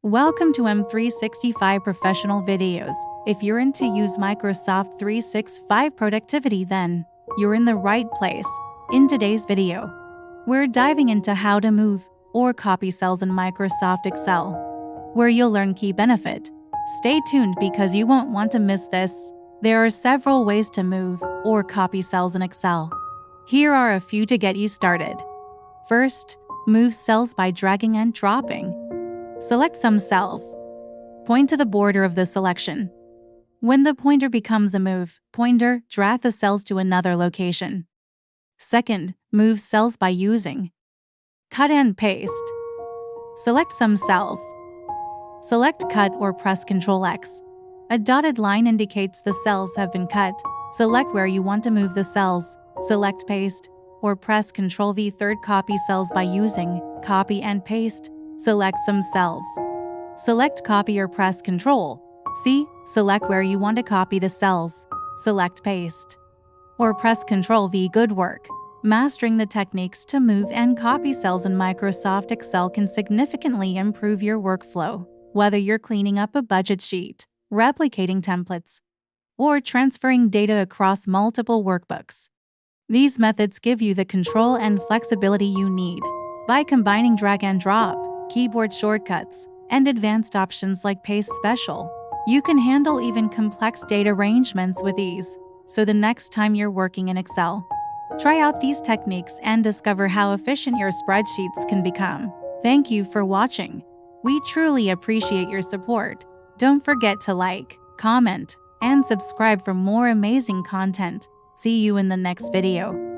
Welcome to M365 Professional Videos. If you're into use Microsoft 365 productivity, then you're in the right place. In today's video, we're diving into how to move or copy cells in Microsoft Excel, where you'll learn key benefit. Stay tuned because you won't want to miss this. There are several ways to move or copy cells in Excel. Here are a few to get you started. First, move cells by dragging and dropping. Select some cells. Point to the border of the selection. When the pointer becomes a move pointer, drag the cells to another location. Second, move cells by using cut and paste. Select some cells. Select Cut or press Ctrl+X. A dotted line indicates the cells have been cut. Select where you want to move the cells. Select Paste or press Ctrl+V. Third, copy cells by using Copy and Paste. Select some cells. Select Copy or press Ctrl+C. Select where you want to copy the cells. Select Paste or press Ctrl+V. Good work. Mastering the techniques to move and copy cells in Microsoft Excel can significantly improve your workflow, whether you're cleaning up a budget sheet, replicating templates, or transferring data across multiple workbooks. These methods give you the control and flexibility you need. By combining drag and drop, keyboard shortcuts, and advanced options like Paste Special, you can handle even complex data arrangements with ease. So the next time you're working in Excel, try out these techniques and discover how efficient your spreadsheets can become. Thank you for watching. We truly appreciate your support. Don't forget to like, comment, and subscribe for more amazing content. See you in the next video.